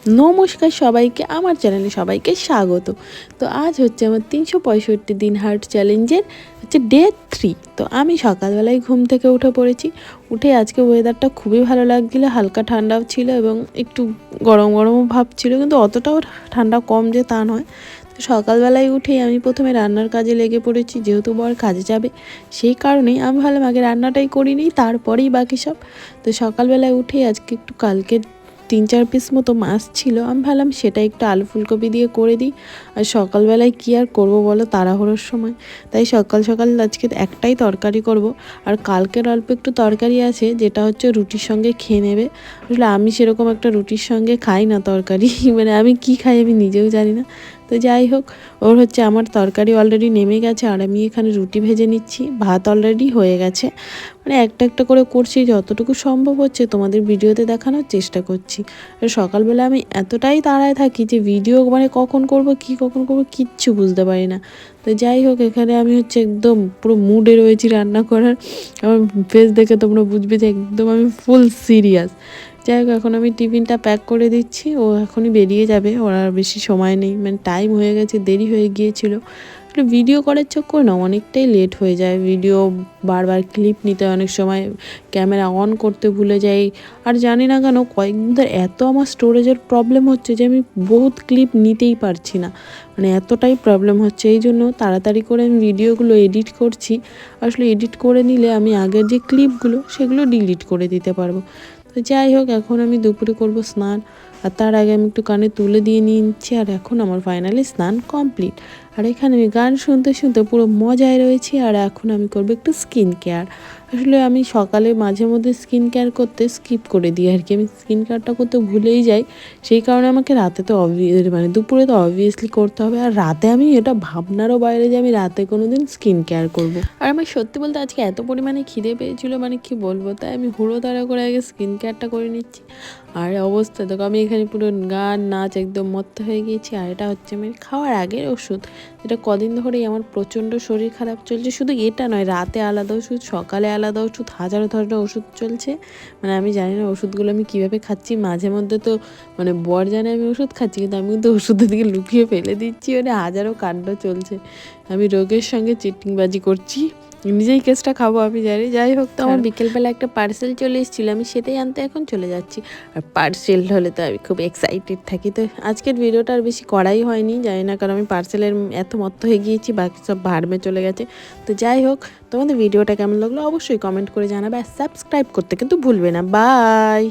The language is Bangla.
নমস্কার সবাইকে, আমার চ্যানেলে সবাইকে স্বাগত। তো আজ হচ্ছে আমার 365 দিন হার্ট চ্যালেঞ্জের ডে 3। তো আমি সকালবেলায় ঘুম থেকে উঠে পড়েছি। উঠে আজকে ওয়েদারটা খুবই ভালো লাগছিল, হালকা ঠান্ডাও ছিল এবং একটু গরম গরমও ভাব ছিল, কিন্তু অতটাও ঠান্ডা কম যে তা নয়। তো সকালবেলায় উঠেই আমি প্রথমে রান্নার কাজে লেগে পড়েছি, যেহেতু বর কাজে যাবে সেই কারণেই আমি ভাবলাম আগে রান্নাটাই করে নিই, তারপরেই বাকি সব। তো সকালবেলায় উঠেই আজকে একটু কালকে 3-4 পিস মতো মাছ ছিল, আমি ভাবলাম সেটা একটু আলু ফুলকপি দিয়ে করে দিই। আর সকালবেলায় কী আর করবো বলো, তাড়াহুড়োর সময়, তাই সকাল সকাল আজকে একটাই তরকারি করব। আর কালকের অল্প একটু তরকারি আছে, যেটা হচ্ছে রুটির সঙ্গে খেয়ে নেবে। আসলে আমি সেরকম একটা রুটির সঙ্গে খাই না তরকারি মানে আমি কি খাই আমি নিজেও জানি না। তো যাই হোক, ওর হচ্ছে আমার তরকারি অলরেডি নেমে গেছে আর আমি এখানে রুটি ভেজে নিচ্ছি। ভাত অলরেডি হয়ে গেছে, মানে একটা একটা করে করছি, যতটুকু সম্ভব হচ্ছে তোমাদের ভিডিওতে দেখানোর চেষ্টা করছি। আর সকালবেলা আমি এতটাই তাড়ায় থাকি যে ভিডিও মানে কখন করব কিচ্ছু বুঝতে পারি না। তো যাই হোক, এখানে আমি হচ্ছে একদম পুরো মুডে রয়েছি রান্না করার। আমার ফেস দেখে তোমরা বুঝবে যে একদম আমি ফুল সিরিয়াস। যাই হোক, এখন আমি টিফিনটা প্যাক করে দিচ্ছি, ও এখনই বেরিয়ে যাবে, ওর আর বেশি সময় নেই, মানে টাইম হয়ে গেছে, দেরি হয়ে গিয়েছিল। ভিডিও করার চক্কর না অনেকটাই লেট হয়ে যায়, ভিডিও বারবার ক্লিপ নিতে অনেক সময় ক্যামেরা অন করতে ভুলে যাই। আর জানি না কেন কয়েকদিন ধরে এত আমার স্টোরেজের প্রবলেম হচ্ছে যে আমি বহুত ক্লিপ নিতেই পারছি না, মানে এতটাই প্রবলেম হচ্ছে। এই জন্য তাড়াতাড়ি করে আমি ভিডিওগুলো এডিট করছি। আসলে এডিট করে নিলে আমি আগের যে ক্লিপগুলো সেগুলো ডিলিট করে দিতে পারবো। তো যাই হোক, এখন আমি দুপুরে করব স্নান, আর তার আগে আমি একটু কানে তুলে দিয়ে নিচ্ছি। আর এখন আমার ফাইনালি স্নান কমপ্লিট। আর এখানে আমি গান শুনতে শুনতে পুরো মজায় রয়েছি। আর এখন আমি করবো একটু স্কিন কেয়ার। আসলে আমি সকালে মাঝে মধ্যে স্কিন কেয়ার করতে স্কিপ করে দিই আর কি, আমি স্কিন কেয়ারটা করতে ভুলেই যাই। সেই কারণে আমাকে রাতে তো মানে দুপুরে তো অবভিয়াসলি করতে হবে। আর রাতে আমি এটা ভাবনারও বাইরে যে আমি রাতে কোনো দিন স্কিন কেয়ার করবো। আর আমার সত্যি বলতে আজকে এত পরিমাণে খিদে পেয়েছিল, মানে কি বলবো, তাই আমি হুড়োতাড়া করে আগে স্কিন কেয়ারটা করে নিচ্ছি। আর অবস্থা দেখো, আমি এখানে পুরো গান নাচ একদম মত্ত হয়ে গিয়েছি। আর এটা হচ্ছে আমি খাওয়ার আগের ওষুধ, যেটা কদিন ধরেই আমার প্রচণ্ড শরীর খারাপ চলছে। শুধু এটা নয়, রাতে আলাদা ওষুধ, সকালে আলাদা ওষুধ, হাজারো ধরনের ওষুধ চলছে। মানে আমি জানি না ওষুধগুলো আমি কীভাবে খাচ্ছি। মাঝে মধ্যে তো মানে বর জানে আমি ওষুধ খাচ্ছি, কিন্তু আমি কিন্তু ওষুধের দিকে লুকিয়ে ফেলে দিচ্ছি, মানে হাজারো কাণ্ড চলছে। আমি রোগের সঙ্গে চিটিংবাজি করছি, নিজেই কেসটা খাবো আমি জানি। যাই হোক, তো আমার বিকেলবেলা একটা পার্সেল চলে এসেছিলো, আমি সেটাই আনতে এখন চলে যাচ্ছি। আর পার্সেল হলে তো আমি খুব এক্সাইটেড থাকি। তো আজকের ভিডিওটা আর বেশি করাই হয়নি, জানি না কারণ আমি পার্সেলের এত মত্ত হয়ে গিয়েছি, বাকি সব ভাড়মে চলে গেছে। তো যাই হোক, তোমাদের ভিডিওটা কেমন লাগলো অবশ্যই কমেন্ট করে জানাবে, আর সাবস্ক্রাইব করতে কিন্তু ভুলবে না। বাই।